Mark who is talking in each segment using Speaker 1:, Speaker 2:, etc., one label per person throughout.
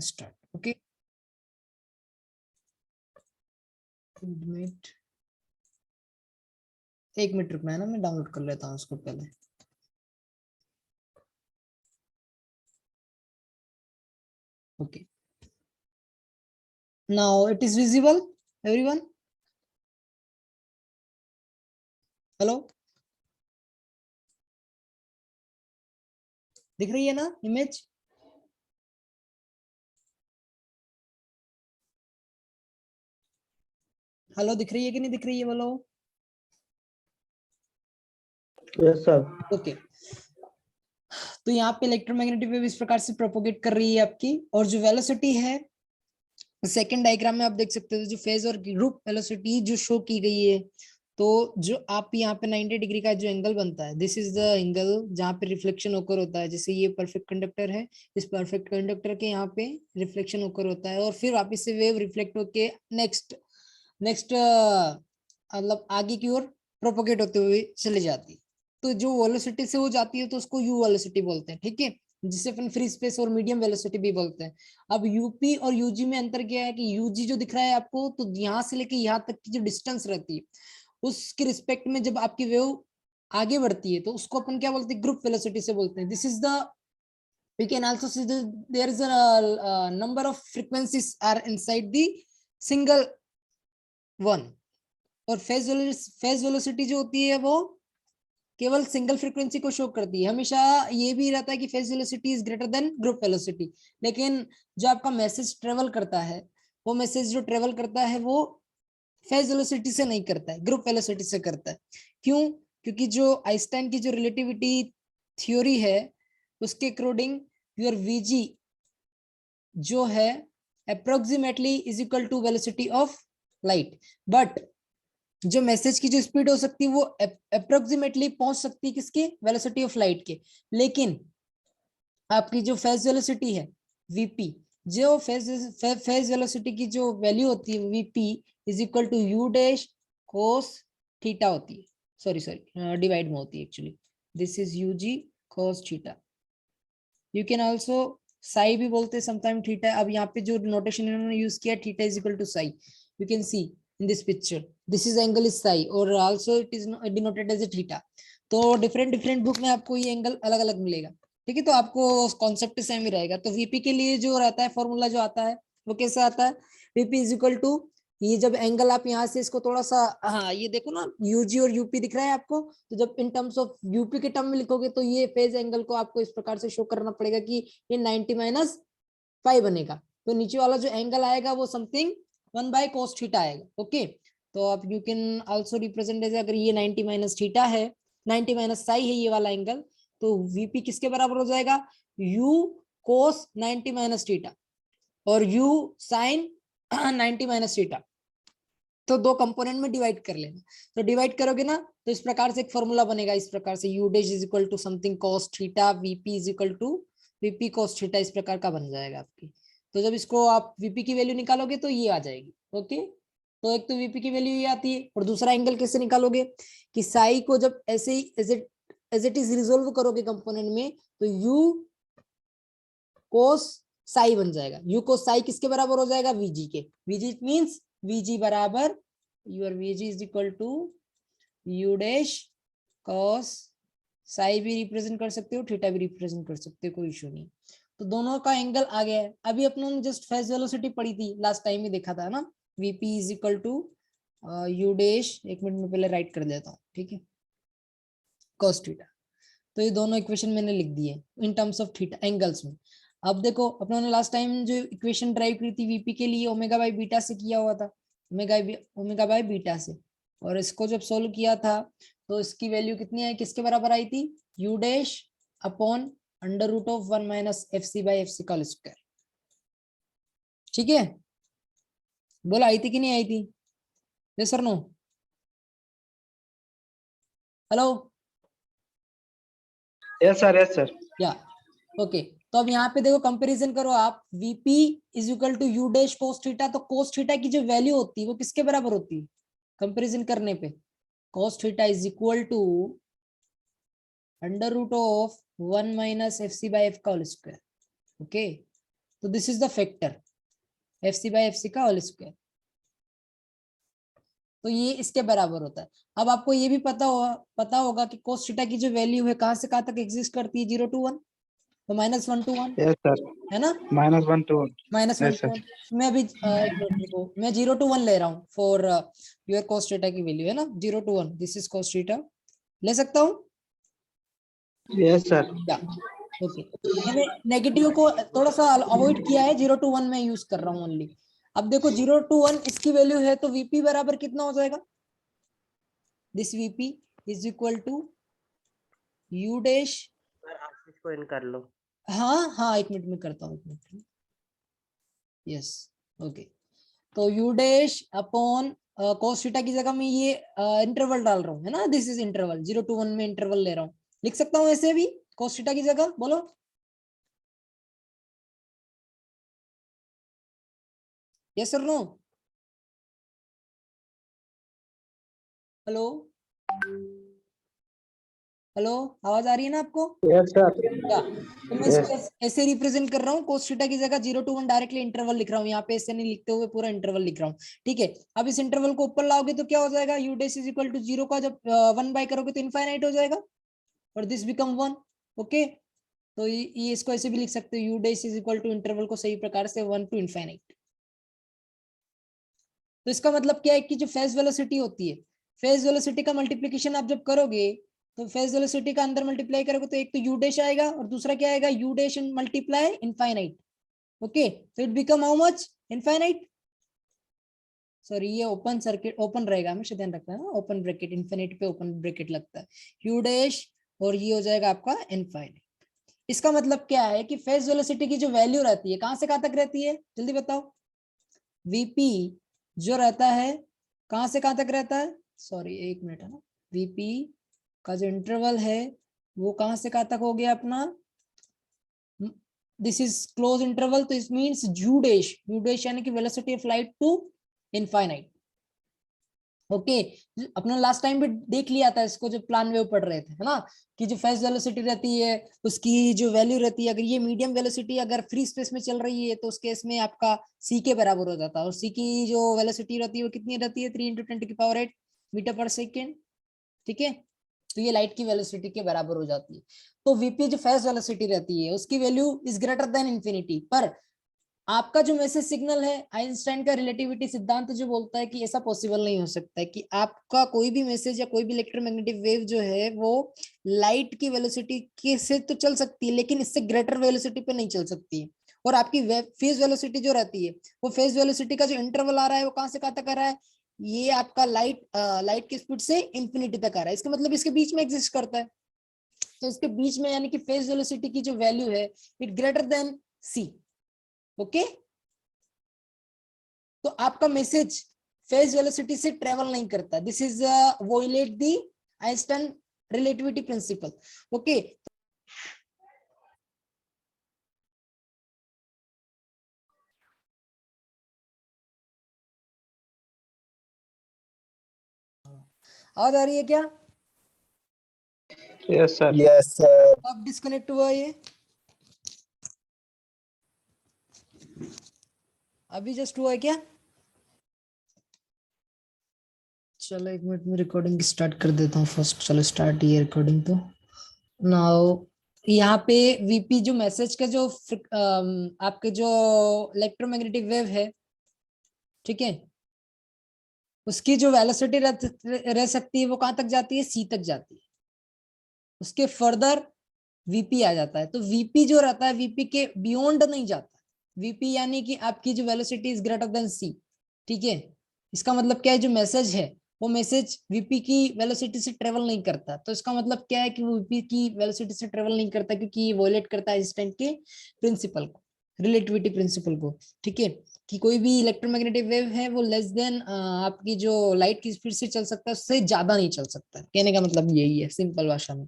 Speaker 1: Start. Okay, minute, 1 minute रुकना है ना, मैं डाउनलोड कर लेता हूँ उसको पहले। Okay, now it is visible everyone. Hello, दिख रही है ना इमेज? हेलो, दिख रही है कि नहीं दिख रही है, बोलो।
Speaker 2: Yes sir.
Speaker 1: ओके, तो यहाँ पे इलेक्ट्रोमैग्नेटिक वेव इस प्रकार से प्रोपोगेट कर रही है आपकी, और जो वेलोसिटी है सेकंड डायग्राम में आप देख सकते हो, जो फेज और ग्रुप वेलोसिटी जो शो की गई है। तो जो आप यहाँ पे 90 डिग्री का जो एंगल बनता है, दिस इज द एंगल जहाँ पे रिफ्लेक्शन ओकर होता है। जैसे ये परफेक्ट कंडक्टर है, इस परफेक्ट कंडक्टर के यहाँ पे रिफ्लेक्शन ओकर होता है, और फिर वापिस से वेव रिफ्लेक्ट होके नेक्स्ट नेक्स्ट मतलब आगे की ओर प्रोपोगेट होते हुए चली जाती है। तो जो वेलोसिटी से वो जाती है तो उसको यू वेलोसिटी बोलते हैं, ठीक है, जिसे अपन फ्री स्पेस और मीडियम वेलोसिटी भी बोलते हैं। अब यूपी और यूजी में अंतर क्या है कि यूजी जो दिख रहा है आपको, तो यहाँ से लेके यहाँ तक की जो डिस्टेंस रहती है उसके रिस्पेक्ट में जब आपकी वेव आगे बढ़ती है तो उसको अपन क्या बोलते हैं, ग्रुप वेलोसिटी से बोलते हैं। This is the, we can also see there is a number of frequencies are inside the single one, और फेज वेलोसिटी जो होती है वो केवल सिंगल फ्रीक्वेंसी को शो करती है। हमेशा ये भी रहता है कि phase velocity is greater than group velocity, लेकिन जो आपका मैसेज ट्रेवल करता है, वो मैसेज जो ट्रेवल करता है वो फेज वेलोसिटी से नहीं करता है, ग्रुप वेलोसिटी से करता है। क्यों? क्योंकि जो आइंस्टाइन की जो रिलेटिविटी थ्योरी है उसके अकॉर्डिंग योर वीजी जो है approximately is equal to velocity of light, but जो मैसेज की जो स्पीड हो सकती है वो अप्रोक्सीमेटली पहुंच सकती है किसके, वेलोसिटी ऑफ लाइट के। लेकिन आपकी जो फेज वेलोसिटी है वीपी, जो फेज वेलोसिटी की जो वैल्यू होती है VP is equal to you dash cos theta होती है, सॉरी डिवाइड में होती है actually, this is UG cos theta. You can also psi भी बोलते हैं समटाइम थीटा। अब यहाँ पे जो नोटेशन इन्होंने यूज किया theta is equal to psi, you can see in this picture this is angle is psi और also it is denoted as a theta. तो डिफरेंट डिफरेंट बुक में आपको ये एंगल अलग अलग मिलेगा, ठीक है, तो आपको कॉन्सेप्ट सेम ही रहेगा। तो वीपी के लिए जो रहता है फॉर्मूला जो आता है वो कैसे आता है, वीपी इज इक्वल टू, ये जब एंगल आप यहाँ से इसको थोड़ा सा, हाँ ये देखो ना यूजी और यूपी दिख रहा है आपको, तो जब इन टर्म्स ऑफ यूपी के टर्म में लिखोगे तो ये फेज एंगल को आपको इस प्रकार से शो करना पड़ेगा कि ये 90 - बनेगा। तो नीचे वाला जो एंगल आएगा वो समथिंग 1/cos थीटा आएगा। ओके, तो आप you can also represent as, अगर ये 90 - है, 90 - है ये वाला एंगल, तो वीपी किसके बराबर हो जाएगा, यू कोस 90 - और यू साइन 90 - तो दो कंपोनेंट में डिवाइड कर लेना। तो डिवाइड करोगे ना तो इस प्रकार से एक फॉर्मूला बनेगा, इस प्रकार से you dash is equal to something cos theta, VP is equal to VP cos theta, इस प्रकार का बन जाएगा आपकी। तो जब इसको आप वीपी की वैल्यू निकालोगे तो ये आ जाएगी। ओके, तो एक तो वीपी की वैल्यू ये आती है, और दूसरा एंगल कैसे निकालोगे कि साई को जब ऐसे ही एज इट इज रिजोल्व करोगे कंपोनेंट में, तो यू कोस साई बन जाएगा। यू कोस साई किसके बराबर हो जाएगा, वीजी के। वीजी मींस वीजी बराबर your VG is equal to you dash cos psi भी रिप्रेजेंट कर सकते हो, थीटा भी रिप्रेजेंट कर सकते हो, कोई इशू नहीं। तो दोनों का एंगल आ गया है। अभी अपनों ने जस्ट फेज वेलोसिटी पढ़ी थी लास्ट टाइम ही देखा था ना, VP is equal to you dash, एक मिनट में पहले राइट कर देता हूँ, ठीक है, कॉस थीटा। तो ये दोनों इक्वेशन मैंने लिख दिए in terms of theta angles में। अब देखो अपनों ने लास्ट टाइम जो इक्वेशन ड्राइव की थी वीपी के लिए ओमेगा बाई बीटा से किया हुआ था, ओमेगा बाई बीटा से, और इसको जब सोल्व किया था तो इसकी वैल्यू कितनी आई, किसके बराबर आई थी, you dash upon under root of 1 - FC/FC का स्क्वायर। ठीक है, बोला आई थी कि नहीं आई थी, यस और no, hello,
Speaker 2: yes sir, yes sir.
Speaker 1: Yeah okay. तो अब यहाँ पे देखो कंपैरिजन करो आप, VP is equal to you dash cos theta, तो कोस थीटा की जो वैल्यू होती है वो किसके बराबर होती है कंपैरिजन करने पे, cos theta is equal to under root of 1 - FC/F का होल स्क्वायर। ओके, तो this is the factor FC/FC का होल स्क्वायर, तो ये इसके बराबर होता है। अब आपको ये भी पता होगा कि cos थीटा की जो वैल्यू है कहां से कहां तक एग्जिस्ट करती है, 0 to 1, तो -1 to 1
Speaker 2: Yes, sir.
Speaker 1: है ना,
Speaker 2: -1 to 1.
Speaker 1: -1
Speaker 2: Yes,
Speaker 1: to
Speaker 2: sir.
Speaker 1: 1। मैं अभी एक मिनट रुको, मैं 0 to 1 ले रहा हूँ फॉर योर cos थीटा की वैल्यू है ना, 0 to 1, this is cos theta, ले सकता हूँ
Speaker 2: Yes, sir.
Speaker 1: क्या? ओके, मैंने नेगेटिव को थोड़ा सा अवॉइड किया है, 0 to 1 में यूज कर रहा हूँ ओनली। अब देखो 0 to 1 इसकी वैल्यू है, तो VP बराबर कितना हो जाएगा, this VP is equal to U dash,
Speaker 3: आप इसको इन कर लो।
Speaker 1: हाँ हाँ एक मिनट में करता हूँ, एक मिनट, यस ओके, तो U dash upon cos theta की जगह मैं ये इंटरवल डाल रहा हूँ है ना, दिस इज इंटरवल, 0 to 1 में इंटरवल ले रहा हूँ, लिख सकता हूँ ऐसे भी cos थीटा की जगह, बोलो यस और नो, हेलो हेलो, आवाज आ रही है ना आपको
Speaker 2: Yes, sir.
Speaker 1: क्या? तो मैं
Speaker 2: Yes.
Speaker 1: इसको ऐसे रिप्रेजेंट कर रहा हूँ, cos थीटा की जगह 0 to 1 डायरेक्टली इंटरवल लिख रहा हूँ, यहाँ पे ऐसे नहीं लिखते हुए पूरा इंटरवल लिख रहा हूँ, ठीक है। अब इस इंटरवल को ऊपर लाओगे तो क्या हो जाएगा, U dash is equal to 0 का जब 1 बाय करोगे तो इनफाइनाइट हो जाएगा, और दिस बिकम 1, ओके। तो ये इसको ऐसे भी लिख सकते हो, U dash is equal to interval को सही प्रकार से 1 to इनफाइनाइट। तो इसका मतलब क्या है कि जो फेज वेलोसिटी होती है, फेज वेलोसिटी का मल्टीप्लिकेशन आप जब करोगे, तो फेज वेलोसिटी का अंदर मल्टीप्लाई करोगे तो एक तो U डैश आएगा और दूसरा क्या आएगा, U dash multiply infinite, okay. तो it become how much, infinite, sorry ये ओपन सर्किट ओपन रहेगा, हमेशा ध्यान रखना है, ओपन ब्रैकेट, इनफिनिट पे ओपन ब्रैकेट लगता है, U डैश और ये हो जाएगा आपका इनफाइनाइट। इसका मतलब क्या है कि फेज वेलोसिटी की जो वैल्यू रहती है कहां से कहां तक रहती है, जल्दी बताओ, VP जो रहता है कहां से कहां तक रहता है, सॉरी एक मिनट है ना, VP का जो इंटरवल है वो कहां से कहां तक हो गया अपना, दिस इज क्लोज इंटरवल, तो इट मींस U डैश यानी कि velocity of light to infinite, okay. अपना लास्ट टाइम भी देख लिया था इसको जब प्लान वेव पढ़ रहे थे, है ना, कि जो फेज वेलोसिटी रहती है उसकी जो वैल्यू रहती है, अगर ये मीडियम वेलोसिटी अगर फ्री स्पेस में चल रही है तो उस केस में आपका C के बराबर हो जाता है, और C की जो वेलोसिटी रहती है वो कितनी रहती है, 3 × 10⁸ मीटर पर सेकेंड, ठीक है। तो ये लाइट की वेलोसिटी के बराबर हो जाती है। तो VP जो फेज वेलोसिटी रहती है उसकी value is greater than infinity, पर आपका जो मैसेज सिग्नल है, आइंस्टाइन का रिलेटिविटी सिद्धांत जो बोलता है कि ऐसा पॉसिबल नहीं हो सकता है कि आपका कोई भी मैसेज या कोई भी इलेक्ट्रोमैग्नेटिक वेव जो है वो लाइट की वेलोसिटी के से तो चल सकती है लेकिन इससे ग्रेटर वेलोसिटी पे नहीं चल सकती है। और आपकी फेज वेलोसिटी जो रहती है वो फेज वेलोसिटी का जो इंटरवल आ रहा है वो कहां से कहां तक आ रहा है, ये आपका लाइट की स्पीड से इंफिनिटी तक आ रहा है, इसका मतलब इसके बीच में एग्जिस्ट करता है। तो इसके बीच में यानी कि फेज वेलोसिटी की जो वैल्यू है it greater than C, okay. तो आपका मैसेज फेज वेलोसिटी से ट्रेवल नहीं करता, this is violate the Einstein relativity principle, okay. आवाज आ रही है क्या,
Speaker 2: Yes, sir.
Speaker 4: Yes, sir.
Speaker 1: अब डिस्कनेक्ट हुआ ये, अभी जस्ट हुआ है क्या, चलो एक मिनट में रिकॉर्डिंग स्टार्ट कर देता हूँ फर्स्ट, चलो स्टार्ट ये रिकॉर्डिंग। तो नाउ यहाँ पे VP जो मैसेज का जो आपके जो इलेक्ट्रोमैग्नेटिक वेव है, ठीक है, उसकी जो वेलोसिटी रह सकती है वो कहां तक जाती है, C तक जाती है, उसके फर्दर VP आ जाता है। तो VP जो रहता है VP के बियॉन्ड नहीं जाता, VP यानी कि आपकी जो velocity is greater than C, ठीक है। इसका मतलब क्या है, जो मैसेज है वो मैसेज VP की वेलोसिटी से ट्रेवल नहीं करता, तो इसका मतलब क्या है कि वो VP की वेलोसिटी से ट्रेवल नहीं करता क्योंकि ये वोलेट करता है आइंस्टाइन के प्रिंसिपल को, रिलेटिविटी प्रिंसिपल को, ठीक है, कि कोई भी इलेक्ट्रोमैग्नेटिक वेव है वो लेस देन आपकी जो लाइट की स्पीड से चल सकता है उससे ज्यादा नहीं चल सकता, कहने का मतलब यही है सिंपल भाषा में।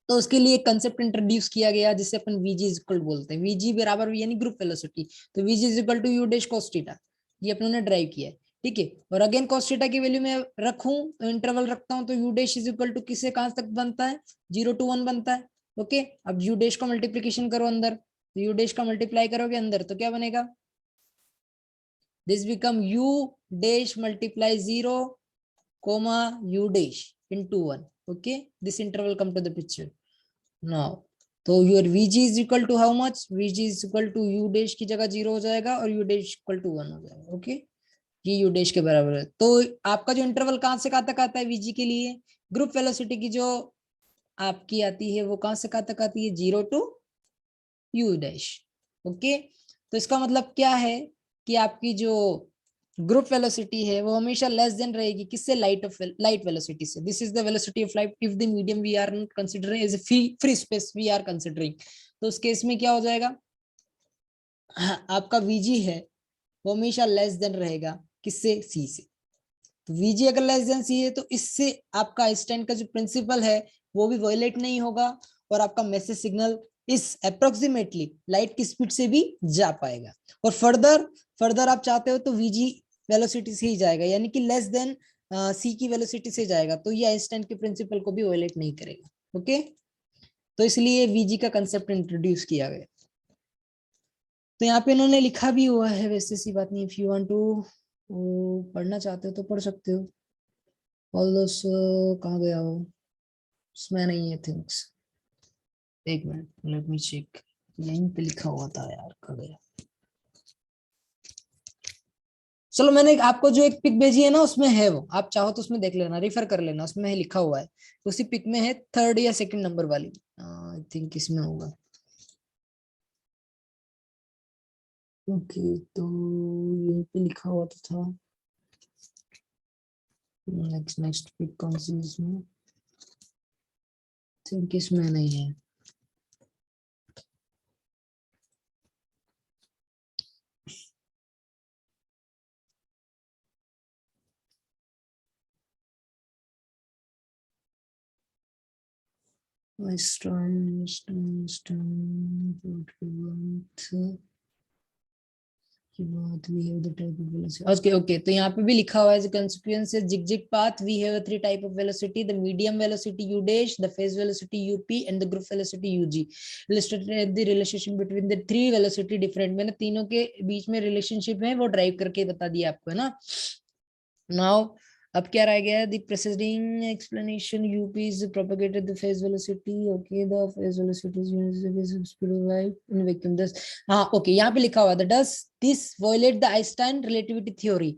Speaker 1: तो उसके लिए एक कंसेप्ट इंट्रोड्यूस किया गया जिसे अपन VG इज इक्वल बोलते हैं, VG बराबर यानी ग्रुप वेलोसिटी, तो VG is equal to U dash cos theta, ये अपनों ने ड्राइव किया है, ठीक है। और अगेन cos थीटा की वैल्यू में रखूं तो इंटरवल रखता हूं तो U dash is equal to किससे कहां तक बनता है, 0 to 1 बनता है, ओके। अब U डैश का मल्टीप्लीकेशन करो अंदर तो यू डैश का मल्टीप्लाई करोगे अंदर तो क्या बनेगा, this become you dash multiply 0 comma u dash into 1. Okay, this interval come to the picture now. तो your vg is equal to how much, vg is equal to u dash की जगह 0 हो जाएगा और u dash equal to 1 हो जाएगा. Okay, ये u dash के बराबर है. तो आपका जो इंटरवल कहां से कहां तक आता है vg के लिए, ग्रुप वेलोसिटी की जो आपकी आती है वो कहां से कहां तक आती है, 0 to u dash. ओके, तो इसका मतलब क्या है कि आपकी जो ग्रुप वेलोसिटी है वो हमेशा लेस देन रहेगी किससे, लाइट वेलोसिटी से. This is the velocity of light if the medium we are not considering as a free space we are considering. तो उस केस में क्या हो जाएगा, आपका vg है वो हमेशा लेस देन रहेगा किससे, c से. तो vg अगर लेस देन c है तो इससे आपका आइंस्टाइन का जो प्रिंसिपल है वो भी वायलेट नहीं होगा और आपका मैसेज सिग्नल इस अप्रोक्सीमेटली लाइट की स्पीड से भी जा पाएगा. और फर्दर आप चाहते हो तो vg वेलोसिटी से ही जाएगा, यानी कि लेस देन c की वेलोसिटी से जाएगा, तो ये आइंस्टाइन के प्रिंसिपल को भी वायलेट नहीं करेगा. ओके, तो इसलिए vg का कंसेप्ट इंट्रोड्यूस किया गया. तो यहाँ पे इन्होंने लिखा भी हुआ है, वैसे सी बात नहीं, इफ यू वांट टू पढ़ना चाहते हो तो पढ़ सकते हो. ऑल दोस कहाँ गया हो, इसमें नहीं है थिंग्स. एक मिनट, लेट मी चेक, यहीं पे लिखा हुआ था यार, कहाँ गया. चलो मैंने आपको जो एक पिक भेजी है ना उसमें है वो, आप चाहो तो उसमें देख लेना, रेफर कर लेना, उसमें है लिखा हुआ है. उसी पिक में है 3rd या 2nd नंबर वाली, आई थिंक इसमें होगा. ओके, तो यहीं पे लिखा हुआ तो था. नेक्स्ट पिक कौन सी इसमें, थिंक इसमें नहीं है. ओके ओके, तो यहाँ पे भी लिखा हुआ है consequence zigzag path we have 3 type of velocity, the medium velocity u dash, the phase velocity up and the group velocity ug. Illustrate the relationship between the 3 velocity different. मैंने तीनों के बीच में रिलेशनशिप है वो ड्राइव करके बता दिया आपको, है ना. नाउ अब क्या रह गया है, the preceding explanation up is propagated the phase velocity. Okay, the phase velocity is unit of speed of light in vacuum. Thus हाँ ओके, यहाँ पे लिखा हुआ है does this violate the Einstein relativity theory.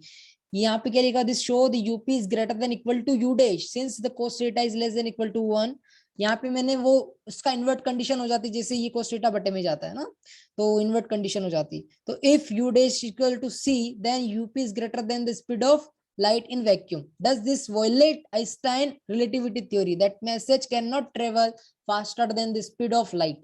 Speaker 1: यहाँ पे क्या लिखा, this show the up is greater than equal to u dash since the cos theta is less than equal to 1. यहाँ पे मैंने वो उसका इन्वर्ट कंडीशन हो जाती, जैसे ये cos theta बटे में जाता है ना, तो इन्वर्ट कंडीशन हो जाती. तो if u dash equal to c then up is greater than the speed of light in vacuum. Does this violate Einstein relativity theory that message cannot travel faster than the speed of light?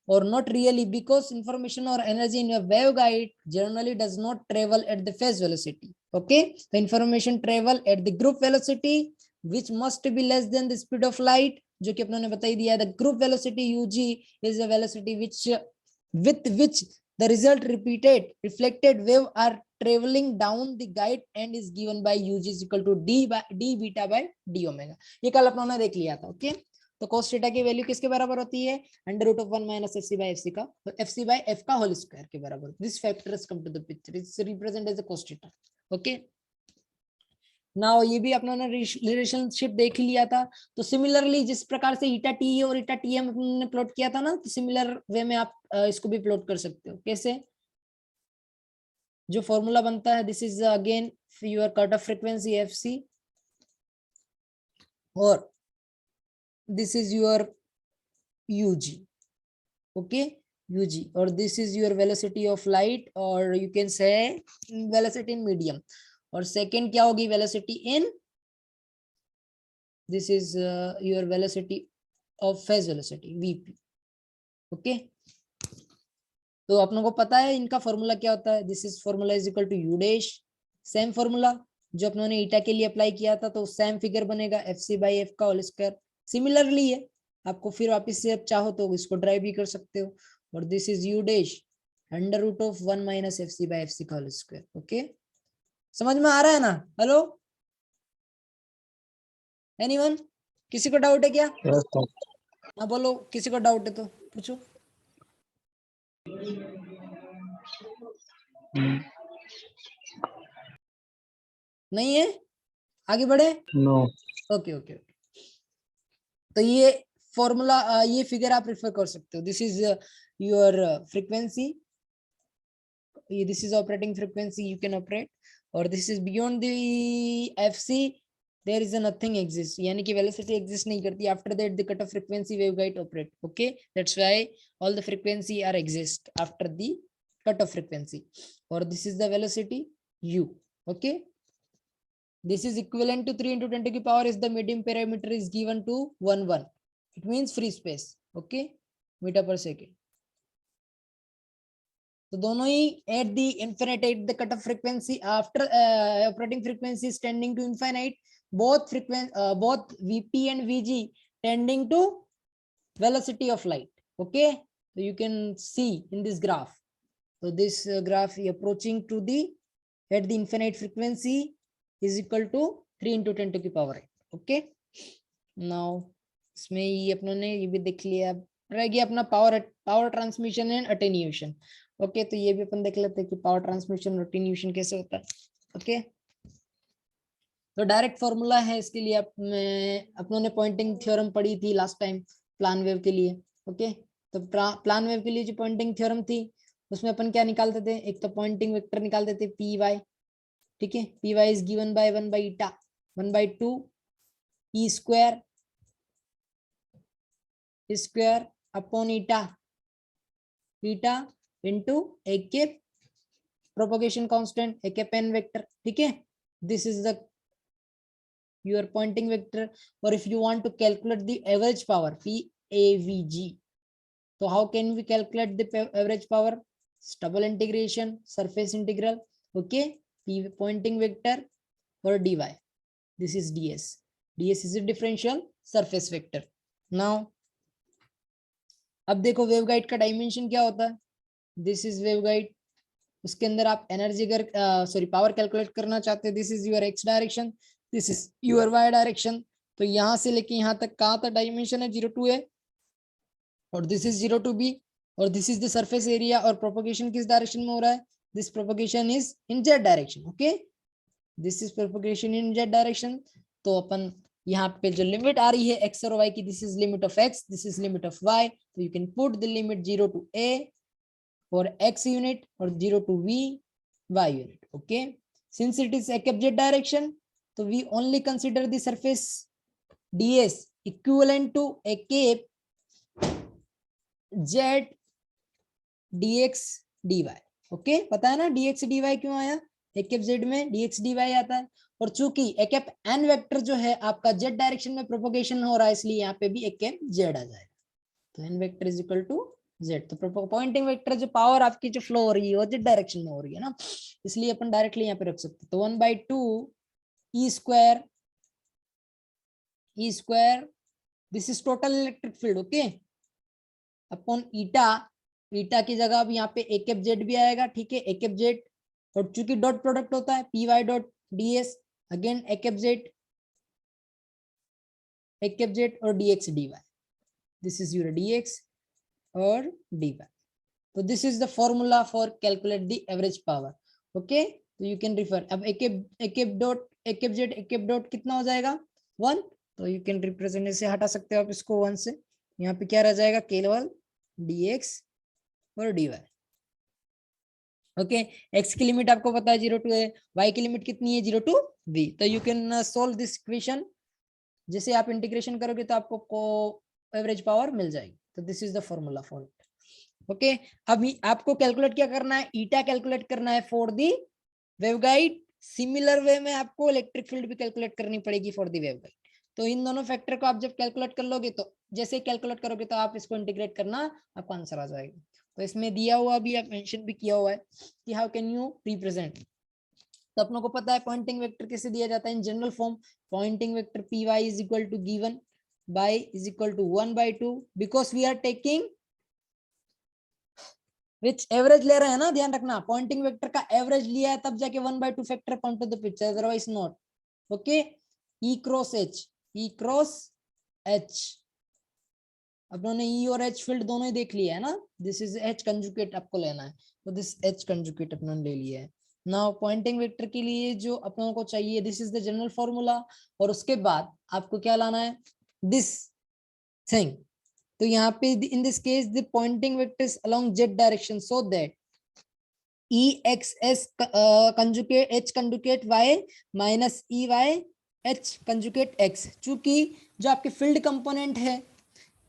Speaker 1: Or not really, because information or energy in a waveguide generally does not travel at the phase velocity. Okay, the information travel at the group velocity which must be less than the speed of light, जो कि अपनों ने बता ही दिया. The group velocity ug is a velocity with which the result reflected wave are traveling down the guide and is given by ug is equal to d beta by d omega. ये कल अपनों ने देख लिया था. Okay, तो cos theta की value किसके बराबर होती है, √1 माइनस fc by fc का, तो fc by f का होल स्क्वायर के बराबर. This factor is come to the picture, it's represent as a cos theta. Okay, now ये भी अपनों ने रिलेशनशिप देख लिया था. तो सिमिलरली जिस प्रकार से ईटा टी और ईटा टी एम ने प्लॉट किया था ना, तो सिमिलर वे में आप इसको भी प्लॉट कर सकते हो. कैसे, जो फॉर्मूला बनता है, this is again your cut off frequency F C और this is your U G. Okay, U G, और this is your velocity of light, और you can say velocity in medium. और सेकेंड क्या होगी, velocity in, this is your velocity of phase velocity VP. Okay, तो आप लोगों को पता है इनका फॉर्मूला क्या होता है, this is formula is equal to you dash, same formula जो अपनों ने ईटा के लिए अप्लाई किया था, तो सेम फिगर बनेगा एफ सी बाई एफ का होल स्क्वायर. सिमिलरली है, आपको फिर वापस से आप चाहो तो इसको ड्राइव भी कर सकते हो. और this is you dash √1 minus F C by F C का होल स्क्वायर. ओके, समझ में आ रहा है ना. हेलो, एनीवन, किसी को डाउट है क्या?
Speaker 2: Yes, sir.
Speaker 1: हाँ बोलो, किसी को डाउट है तो पूछो. नहीं है, आगे बढ़े।
Speaker 2: नो।
Speaker 1: ओके ओके, तो ये फॉर्मूला, ये फिगर आप रेफर कर सकते हो। This is your frequency, this is operating frequency you can operate, और this is beyond the fc there is a nothing exists, यानी कि velocity exist नहीं करती। after that the cutoff frequency waveguide operate, okay, that's why all the frequency are exist after the cutoff frequency, or this is the velocity u, okay. This is equivalent to 3 into 10 to the power is the medium parameter is given to 1 it means free space, okay, meter per second। तो दोनों ही at the infinite at the cut off frequency after operating frequency tending to infinite, both vp and vg tending to velocity of light, okay, so you can see in this graph, so this graph approaching to the at the infinite frequency is equal to 3 into 10 to the power 8, okay। now इसमें ये अपनों ने ये भी देख लिया, रह गया अपना power transmission and attenuation, okay, तो ये भी अपन देख लेते हैं कि पावर ट्रांसमिशन और अटेन्यूएशन कैसे होता है, ओके। तो डायरेक्ट फॉर्मूला है इसके लिए, अपनों ने पॉइंटिंग थ्योरम पढ़ी थी लास्ट टाइम प्लान वेव के लिए, ओके। तो प्लान वेव के लिए जो पॉइंटिंग थ्योरम थी उसमें अपन क्या निकालते थे, एक तो पॉइंटिंग वेक्टर निकालते थे पी वाई, ठीक है, P Y is given by 1 by eta 1/2 E square upon eta into a k propagation constant, a k pen vector, ठीक है, this is the your pointing vector, or if you want to calculate the average power PAVG, so how can we calculate the average power, double integration surface integral, okay, P pointing vector or dy, this is ds is a differential surface vector। now अब देखो waveguide का dimension क्या होता है, this is waveguide, उसके अंदर आप energy अगर पावर कैलकुलेट करना चाहते हैं, this is your X direction, this is your Y direction, तो यहां से लेके यहां तक कहां तक डायमेंशन है 0 to a, और दिस इज 0 to b, और this is the surface area, और प्रोपगेशन किस डायरेक्शन में हो रहा है, this propagation is in Z direction, okay, this is propagation in Z direction. तो अपन यहाँ पे जो लिमिट आ रही है एक्स और वाई की, this is limit of X, this is limit of Y, तो you can put the limit 0 to a for x unit or 0 to v y unit, okay, since it is a cap z direction, so we only consider the surface ds equivalent to a cap z dx dy, okay, पता है ना dx dy क्यों आया, a cap z में dx dy आता है, और चूंकि a cap n वेक्टर जो है आपका z डायरेक्शन में प्रोपगेशन हो रहा है, इसलिए यहाँ पे भी a cap z आ जाएगा, तो n vector is equal to z, तो पॉइंटिंग वेक्टर जो पावर आपकी जो फ्लो हो रही है वो z डायरेक्शन में हो रही है ना, इसलिए अपन डायरेक्टली यहाँ पे रख सकते हैं, तो 1/2 E square this is total electric field, okay, upon eta की जगह अब यहाँ पे a cap z भी आएगा, ठीक है, a cap z, और चूंकि डॉट प्रोडक्ट होता है py dot ds, again a cap z और dx dy, this is your dx or dy, so this is the formula for calculate the average power, okay, so you can refer, अब a cap dot कितना हो जाएगा 1, तो you can represent, इसे हटा सकते हो आप इसको 1 से, यहाँ पे क्या रह जाएगा केवल dx और dy, ओके, x की लिमिट आपको पता है 0 to a, y की लिमिट कितनी है 0 to v, तो you can solve this equation, जैसे आप इंटीग्रेशन करोगे तो आपको एवरेज पावर मिल जाएगी, तो this is the formula for it, okay. अब आपको कैलकुलेट क्या करना है, ईटा कैलकुलेट करना है for the waveguide, similar way में आपको इलेक्ट्रिक फील्ड भी कैलकुलेट करनी पड़ेगी फॉर दी वेवगाइड, तो इन दोनों फैक्टर को आप जब कैलकुलेट कर लोगे, तो जैसे कैलकुलेट करोगे तो आप इसको इंटीग्रेट करना, आपको आंसर आ जाएगा। तो इसमें दिया हुआ भी आप मेंशन भी किया हुआ है कि हाउ कैन यू रिप्रेजेंट, तो अपनों को पता है पॉइंटिंग वेक्टर कैसे दिया जाता है in general form, Poynting vector P Y is equal to given by is equal to 1/2, because we are taking which average ले रहे हैं ना, ध्यान रखना पॉइंटिंग वेक्टर का एवरेज लिया है तब जाके 1/2 factor point two the picture, otherwise not, okay. E cross H अपनों ने ई और एच फील्ड दोनों ही देख लिया है ना, दिस इज एच कंजुगेट आपको लेना है, तो दिस एच कंजुगेट अपनों ने ले लिया है। नाउ पॉइंटिंग वेक्टर के लिए जो अपनों को चाहिए, this is the general formula, और उसके बाद आपको क्या लाना है, दिस थिंग। तो यहाँ पे in this case the Poynting vector is along Z direction, so that E X S conjugate H conjugate Y minus E Y H conjugate X. चूंकि जो आपके फील्ड कंपोनेंट है,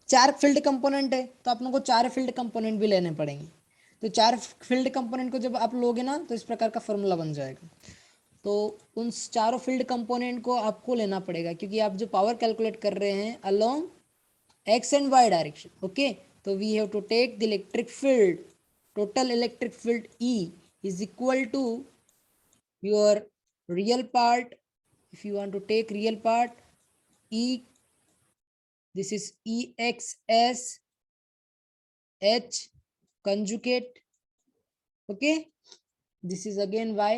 Speaker 1: 4 फील्ड कंपोनेंट है, तो आप लोगों को 4 फील्ड कंपोनेंट भी लेने पड़ेंगे। तो 4 फील्ड कंपोनेंट को जब आप लोगे ना, तो इस प्रकार का फॉर्मूला बन जाएगा। तो उन चारों फील्ड कंपोनेंट को आपको लेना पड़ेगा, क्योंकि आप जो पावर कैलकुलेट कर रहे हैं along X and Y direction. Okay, तो we have to take the electric field, total electric field E is equal to your real part. If you want to take real part, E, this is EXS H conjugate. Okay, this is again Y,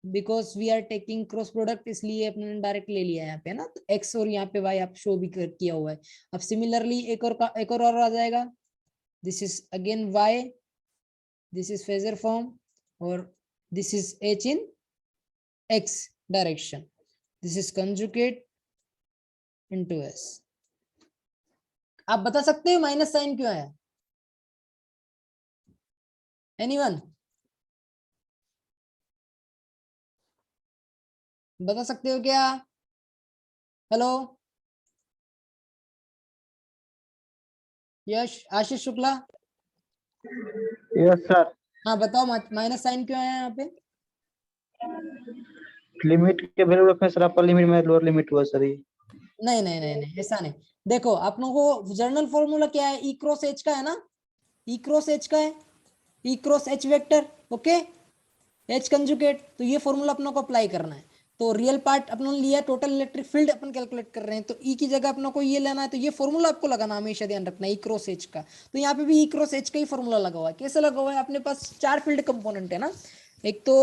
Speaker 1: because we are taking cross product, इसलिए अपने direct ले लिया है यहाँ पे ना, तो X और यहाँ पे Y आप शो भी किया हुआ है। अब सिमिलरली एक और आ जाएगा, this is again Y, this is phasor form, और this is H in X direction, this is conjugate into S। आप बता सकते हो माइनस साइन क्यों है, एनीवन बता सकते हो क्या? हेलो यश, आशीष शुक्ला,
Speaker 2: यस सर।
Speaker 1: हाँ बताओ माइनस साइन क्यों है यहाँ पे?
Speaker 2: लिमिट के वैल्यू रखने सर, अपर लिमिट में लोअर लिमिट हुआ सर ये।
Speaker 1: नहीं नहीं नहीं नहीं, ऐसा नहीं। देखो आप लोगों को जनरल फॉर्मूला क्या है, ई क्रॉस एच का है ना, ई क्रॉस एच का है, E cross H vector. Okay, H conjugate, तो ये फॉर्मूला अपनों को अप्लाई करना है। तो रियल पार्ट अपनों ने लिया, टोटल इलेक्ट्रिक फील्ड अपन कैलकुलेट कर रहे हैं, तो ई की जगह अपनों को ये लेना है, तो ये फॉर्मूला आपको लगाना, हमेशा ध्यान रखना ई क्रॉस एच का। तो यहाँ पे भी ई क्रॉस एच का ही फॉर्मूला लगा हुआ है। कैसे लगा हुआ है, अपने पास 4 फील्ड कंपोनेंट है ना, एक तो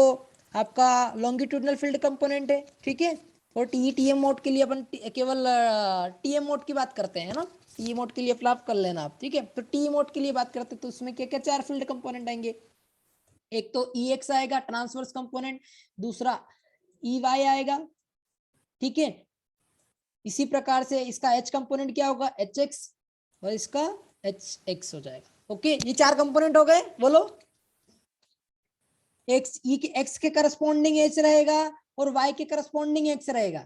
Speaker 1: आपका लॉन्गिट्यूडनल फील्ड कंपोनेंट है, ठीक है, और टीएम मोड के लिए अपन केवल टीएम मोड की बात करते हैं ना, टी मोड के लिए फ्लैप कर लेना आप, ठीक है। तो टी मोड के लिए बात करते हैं, तो उसमें क्या क्या 4 फील्ड कंपोनेंट आएंगे, एक तो ई एक्स आएगा ट्रांसवर्स कंपोनेंट, दूसरा ई वाई आएगा, ठीक है। इसी प्रकार से इसका एच कंपोनेंट क्या होगा, एच एक्स, और इसका एच एक्स हो जाएगा। ओके, ये 4 कंपोनेंट हो गए, बोलो। एक्स ई के एक्स के करस्पॉन्डिंग एच रहेगा और वाई के करस्पॉन्डिंग एक्स रहेगा,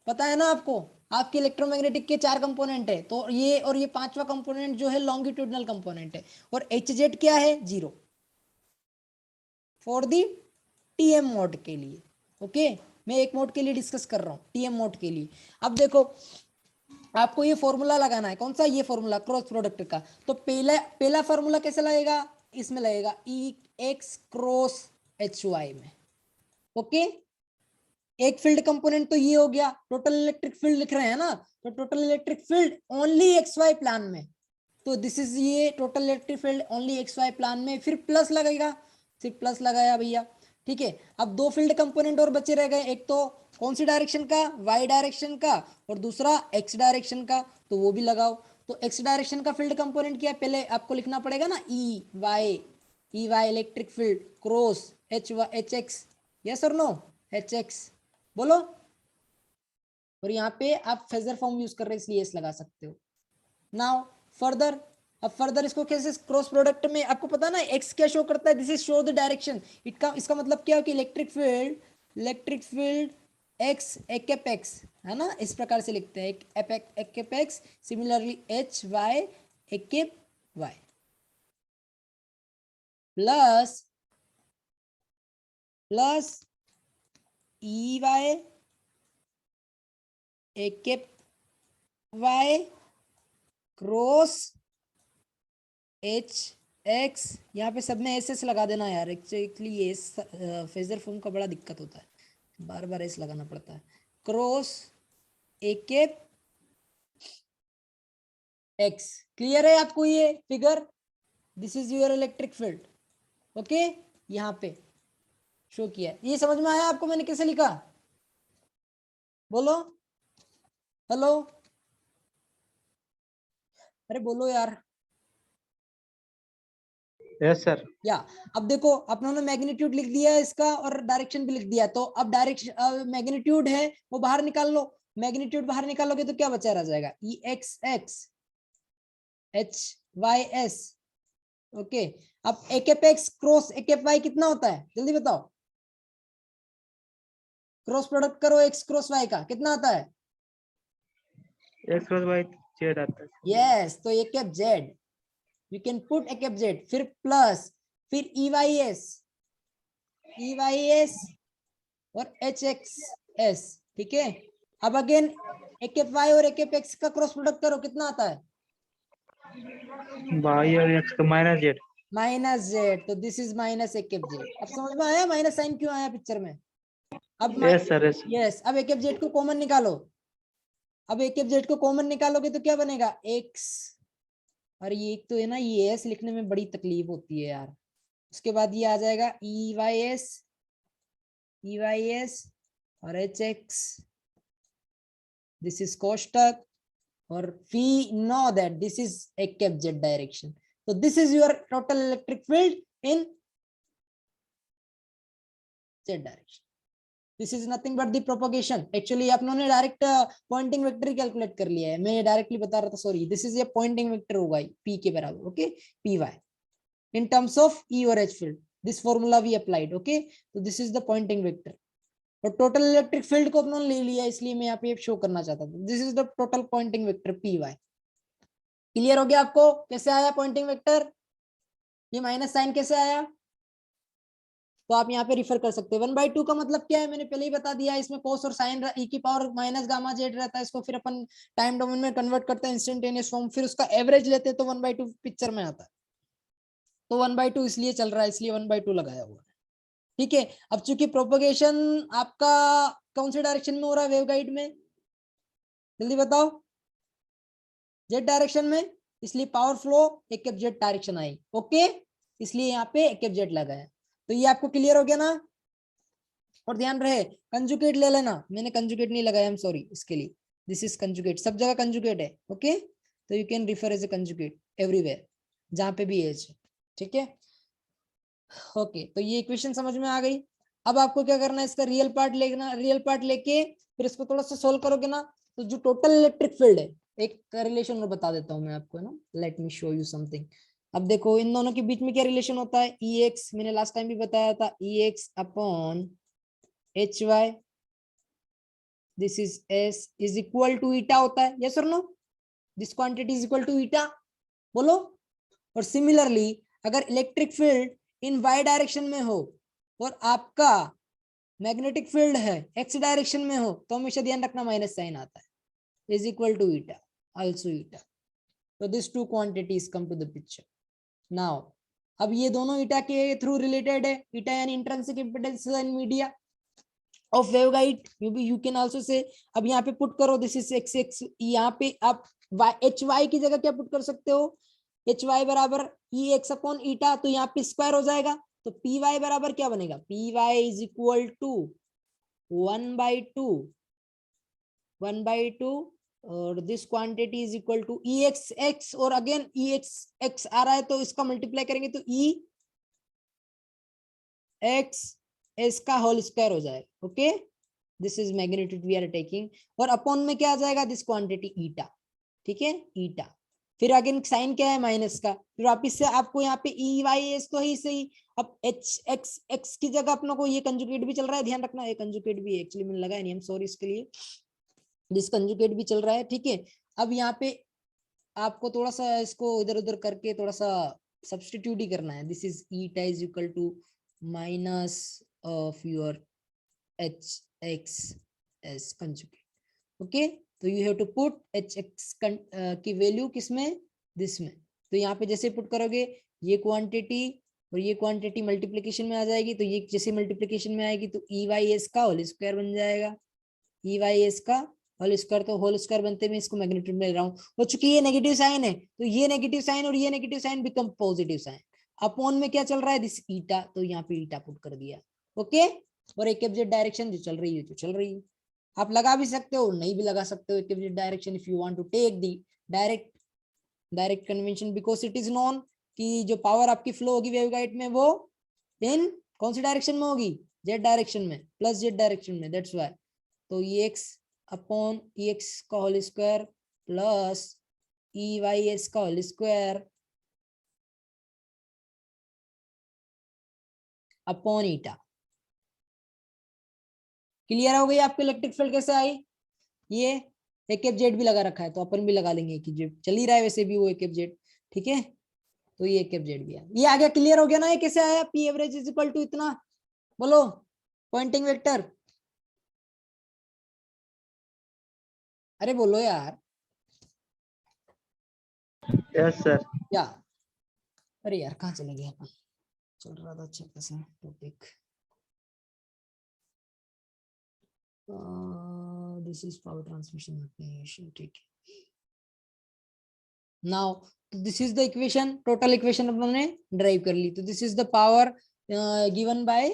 Speaker 1: पता है ना आपको। आपके इलेक्ट्रोमैग्नेटिक के 4 कंपोनेंट है, तो ये और ये 5वां कंपोनेंट जो है लॉन्गिट्यूडनल कंपोनेंट है, और एच जेड क्या है, 0 फॉर दी टीएम मोड के लिए। ओके, मैं एक मोड के लिए डिस्कस कर रहा हूँ, टीएम मोड के लिए। अब देखो आपको ये फॉर्मूला लगाना है, कौन सा, ये फॉर्मूला क्रॉस प्रोडक्ट का। तो पहला फॉर्मूला कैसे लगेगा, इसमें लगेगा ई एक्स क्रॉस एच वाई में। ओके, एक फील्ड कंपोनेंट तो ये हो गया, टोटल इलेक्ट्रिक फील्ड लिख रहे हैं ना, तो total electric field only X Y plane में, तो दिस इज ये total electric field only X Y plane में, फिर प्लस लगेगा, सिर्फ प्लस लगाया भैया, ठीक है। अब 2 फील्ड कंपोनेंट और बचे रह गए, एक तो कौन सी डायरेक्शन का, वाई डायरेक्शन का, और दूसरा एक्स डायरेक्शन का, तो वो भी लगाओ। तो एक्स डायरेक्शन का फील्ड कंपोनेंट क्या है, पहले आपको लिखना पड़ेगा ना, E Y electric field cross H x, yes और नो, एच एक्स बोलो। और यहाँ पे आप फेजर फॉर्म यूज कर रहे हैं इसलिए एस लगा सकते हो। नाउ फर्दर, अब फर्दर इसको कैसे, क्रॉस प्रोडक्ट में आपको पता ना एक्स क्या शो करता है, this is show the direction, इसका मतलब क्या है कि इलेक्ट्रिक फील्ड एक्स एक एक्स है ना, इस प्रकार से लिखते हैं, एक एक्स, सिमिलरली एच वाई एक वाई प्लस ई वाई एक वाई क्रॉस एच एक्स। यहाँ पे सब में एस एस लगा देना यार, एक्चुअली ये फेजर फॉर्म का बड़ा दिक्कत होता है, बार बार एस लगाना पड़ता है, क्रॉस एक एक्स। क्लियर है आपको ये figure, this is your electric field. Okay, यहाँ पे शो किया, ये समझ में आया आपको मैंने कैसे लिखा, बोलो हेलो। अरे बोलो यार।
Speaker 2: Yes sir.
Speaker 1: या अब देखो अपनों ने मैग्नीट्यूड लिख दिया है इसका और डायरेक्शन भी लिख दिया, तो अब डायरेक्शन मैग्नीट्यूड है वो बाहर निकाल लो, मैग्नीट्यूड बाहर निकालोगे तो क्या बचा रह जाएगा, E X X H Y S. Okay, अब A cap X cross A cap Y कितना होता है जल्दी बताओ, क्रॉस प्रोडक्ट करो एक्स क्रॉस वाई का कितना आता है,
Speaker 2: एक्स क्रॉस वाई जेड आता है।
Speaker 1: यस तो A cap Z, you can put A cap Z, फिर प्लस फिर ई वाई एस और एच एक्स एस, ठीक है। अब अगेन ए कैप वाई और ए कैप एक्स का क्रॉस प्रोडक्ट करो कितना आता है,
Speaker 2: वाई और एक्स का माइनस जेड।
Speaker 1: माइनस जेड, तो this is minus A cap Z. अब समझ में आया माइनस साइन क्यों आया पिक्चर में। अब
Speaker 2: यस सर यस।
Speaker 1: यस अब ए कैप जेड को कॉमन निकालो, अब ए कैप जेड को कॉमन निकालोगे तो क्या बनेगा एक्स, और ये एक तो है ना ये एस लिखने में बड़ी तकलीफ होती है यार। उसके बाद ये आ जाएगा ई वाई एस और एच एक्स, दिस इज कोष्टक, और we know that this is a cap z direction, so this is your total electric field in z direction, this is nothing but the propagation। actually आप लोगों ने direct Poynting vector calculate कर लिया है, मैं directly बता रहा था सॉरी, दिस इज ये पॉइंटिंग वेक्टर होगा p के बराबर, okay py in terms of e और h field, this formula we applied, okay so this is the pointing vector। और टोटल इलेक्ट्रिक फील्ड को अपनों ने ले लिया इसलिए मैं यहाँ पे शो करना चाहता था, this is the total Poynting vector P Y. Clear हो गया आपको कैसे आया पॉइंटिंग वेक्टर, ये माइनस साइन कैसे आया, तो आप यहाँ पे रिफर कर सकते हो। 1/2 का मतलब क्या है मैंने पहले ही बता दिया, इसमें कोस और साइन e की पावर माइनस गामा जेड रहता है, इसको फिर अपन टाइम डोमेन में कन्वर्ट करते हैं इंस्टेंटेनियस फॉर्म, फिर उसका एवरेज लेते हैं तो 1/2 पिक्चर में आता है, तो 1/2 इसलिए चल रहा है इसलिए 1/2 लगाया हुआ है, ठीक है। अब चूंकि प्रोपगेशन आपका कौन से डायरेक्शन में हो रहा है वेवगाइड में, जल्दी बताओ, जेड डायरेक्शन में, इसलिए पावर फ्लो एक जेड डायरेक्शन आई, ओके इसलिए यहाँ पे एक जेड लगाया। तो ये आपको क्लियर हो गया ना, और ध्यान रहे कंजुगेट ले लेना, मैंने कंजुगेट नहीं लगाया, आई एम सॉरी इसके लिए, दिस इज कंजुगेट, सब जगह कंजुगेट है, ओके तो you can refer as a conjugate everywhere जहां पे भी एज, ठीक है ओके। तो ये इक्वेशन समझ में आ गई। अब आपको क्या करना है, इसका रियल पार्ट लेना, रियल पार्ट लेके फिर इसको थोड़ा सा सोल्व करोगे ना, तो जो टोटल इलेक्ट्रिक फील्ड है, एक रिलेशन और बता देता हूं मैं आपको, है ना, let me show you something. अब देखो इन दोनों के बीच में क्या रिलेशन होता है, ई एक्स, मैंने लास्ट टाइम भी बताया था, E X upon H Y, this is S is equal to eta होता है, यस और no, this quantity is equal to eta, बोलो। और सिमिलरली अगर electric field in Y direction में हो और आपका मैग्नेटिक फील्ड है एक्स डायरेक्शन में हो, तो हमेशा ध्यान रखना माइनस साइन आता है, is equal to eta, also eta, तो this two quantities come to the picture now. अब ये दोनों ईटा के थ्रू रिलेटेड है, ईटा यानी intrinsic impedance in media of waveguide, you can also say. अब यहाँ पे पुट करो दिस इज एक्स एक्स, यहाँ पे आप एच वाई की जगह क्या पुट कर सकते हो, एच वाई बराबर ई एक्स अपॉन ईटा, तो यहाँ पे स्क्वायर हो जाएगा, तो पी वाई बराबर क्या बनेगा, P Y is equal to 1/2 और this quantity is equal to E X X, और अगेन ई एक्स एक्स आ रहा है तो इसका मल्टीप्लाई करेंगे तो ई एक्स एस का होल स्क्वायर हो जाएगा, okay this is magnitude we are taking, और अपॉन में क्या आ जाएगा, दिस क्वांटिटी ईटा, ठीक है ईटा, फिर अगेन साइन क्या है माइनस का, फिर वापिस से आपको यहाँ पे ई वाई एस तो ही सही, अब एच एक्स एक्स की जगह अपनों को ये कंजुगेट भी चल रहा है, ध्यान रखना ये कंजुगेट भी एक्चुअली मैंने लगाया नहीं, हम सॉरी इसके लिए, दिस कंजुगेट भी चल रहा है, ठीक है। अब यहाँ पे आपको थोड़ा सा इसको इधर उधर करके थोड़ा सा सब्स्टिट्यूट ही करना है, this is eta is equal to minus of your H X S conjugate, okay तो you have to put H X की वैल्यू किसमें, दिस में, तो यहाँ पे जैसे पुट करोगे ये क्वांटिटी और ये क्वांटिटी मल्टीप्लिकेशन में आ जाएगी, तो ये जैसे मल्टीप्लिकेशन में आएगी तो ई वाई एस का होल स्क्वायर बन जाएगा, ई वाई एस का होल स्क्वायर, तो होल स्क्वायर बनते में इसको मैग्नीट्यूड में ले रहा हूँ, और चूंकि ये नेगेटिव साइन है तो ये नेगेटिव साइन और ये negative sign become positive sign, upon में क्या चल रहा है, दिस ईटा, तो यहाँ पे ईटा पुट कर दिया, ओके और एक एब्जेक्ट डायरेक्शन जो चल रही है, जो चल रही है, आप लगा भी सकते हो नहीं भी लगा सकते हो एक direction, if you want to take the direct direct convention because it is known कि जो पावर आपकी फ्लो होगी वेवगाइड में वो इन कौन सी डायरेक्शन में होगी, जेड डायरेक्शन में, प्लस जेड डायरेक्शन में, दैट्स व्हाई। तो EX अपॉन EX का होल स्क्वायर प्लस EYS का होल स्क्वायर अपॉन ईटा। क्लियर हो गई आपकी इलेक्ट्रिक फील्ड कैसे आई? ये एक एफ जेड भी लगा रखा है तो अपन भी लगा लेंगे कि जेड चल ही रहा है वैसे भी वो एक एफ जेड, ठीक है। तो ये एक एफ जेड भी है, ये आ गया, क्लियर हो गया ना? ये कैसे आया? P average is equal to इतना, बोलो पॉइंटिंग वेक्टर, अरे बोलो यार।
Speaker 2: Yes sir.
Speaker 1: या अरे यार कहाँ चले गए अपन, चल रहा था अच्छा खासा topic. This is power transmission application, ठीक है। Now this is the equation, total equation अपने ड्राइव कर ली। तो this is the power given by,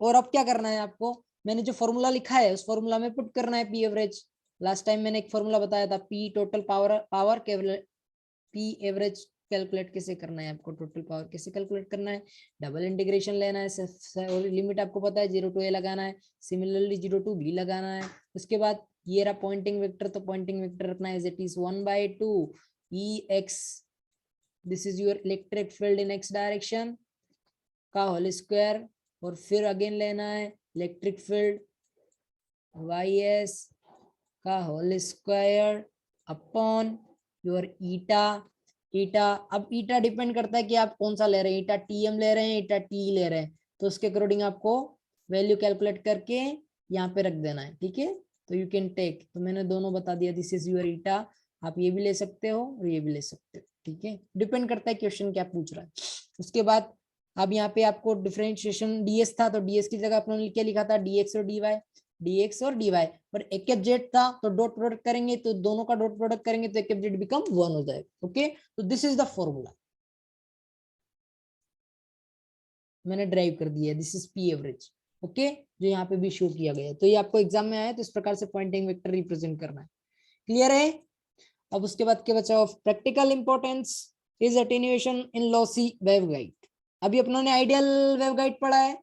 Speaker 1: और अब क्या करना है आपको, मैंने जो फॉर्मूला लिखा है उस फॉर्मूला में पुट करना है पी एवरेज। लास्ट टाइम मैंने एक फॉर्मूला बताया था, P total power P average calculate कैसे करना है आपको, टोटल पावर कैसे कैलकुलेट करना है, डबल इंटीग्रेशन लेना है, और लिमिट आपको पता है 0 to a लगाना है, सिमिलरली 0 to b लगाना है। उसके बाद ये रहा पॉइंटिंग वेक्टर, तो पॉइंटिंग वेक्टर रखना है as it is 1/2 EX, this is your electric field in x direction का होल स्क्वायर, और फिर अगेन लेना है इलेक्ट्रिक फील्ड YS का whole square upon your eta. Eta, अब ईटा डिपेंड करता है कि आप कौन सा ले रहे हैं, ईटा TM ले रहे हैं, ईटा TE ले रहे हैं, तो उसके अकॉर्डिंग आपको वैल्यू कैलकुलेट करके यहाँ पे रख देना है, ठीक है। तो यू कैन टेक, तो मैंने दोनों बता दिया, दिस इज योर ईटा, आप ये भी ले सकते हो और ये भी ले सकते हो, ठीक है, डिपेंड करता है क्वेश्चन क्या पूछ रहा है। उसके बाद अब यहाँ पे आपको डिफरेंशिएशन DS था, तो DS की जगह अपने क्या लिखा था, DX और DY, DX और DY, और एक एफ जेड था तो डॉट प्रोडक्ट करेंगे, तो दोनों का डॉट प्रोडक्ट करेंगे तो एक एफ जेड बिकम 1 हो जाएगा, ओके। तो दिस इज द फॉर्मूला मैंने ड्राइव कर दिया, this is P average, okay, जो यहाँ पे भी शो किया गया है। तो ये आपको एग्जाम में आया तो इस प्रकार से पॉइंटिंग वेक्टर रिप्रेजेंट करना है, क्लियर है। अब उसके बाद क्या बचा, of practical importance is attenuation in lossy waveguide. अभी अपनों ने आइडियल वेवगाइड पढ़ा है,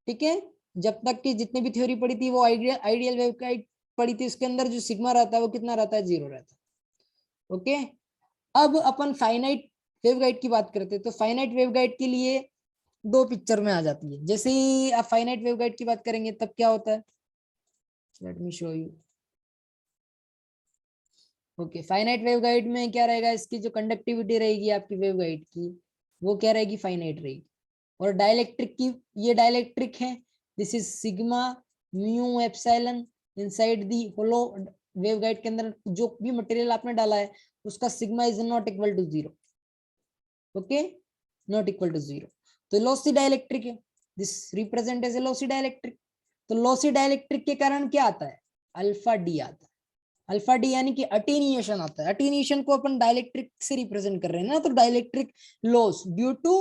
Speaker 1: ठीक है, जब तक की जितनी भी थ्योरी पढ़ी थी वो आइडियल वेवगाइड पढ़ी थी, उसके अंदर जो सिग्मा रहता है वो कितना रहता है, 0 रहता है, ओके। अब अपन फाइनाइट वेवगाइड की बात करते हैं, तो फाइनाइट वेवगाइड के लिए दो पिक्चर में आ जाती है। जैसे ही आप फाइनाइट वेवगाइड की बात करेंगे तब क्या होता है, let me show you, okay. Finite waveguide में क्या रहेगा, इसकी जो कंडक्टिविटी रहेगी आपकी वेवगाइड की वो क्या रहेगी, फाइनाइट रहेगी। और डाइलेक्ट्रिक की, ये डाइलेक्ट्रिक है, this is sigma mu epsilon inside the hollow waveguide के अंदर जो भी मटेरियल आपने डाला है उसका sigma is not equal to 0, okay, not equal to 0। तो लॉसी डाइलेक्ट्रिक है, this represent as a lossy dielectric. तो लॉसी डाइलेक्ट्रिक के कारण क्या आता है, अल्फा डी आता है, अल्फा डी यानी कि अटेन्यूएशन आता है। अटेन्यूएशन को अपन डाइलेक्ट्रिक से रिप्रेजेंट कर रहे हैं ना, तो डाइलेक्ट्रिक लॉस ड्यू टू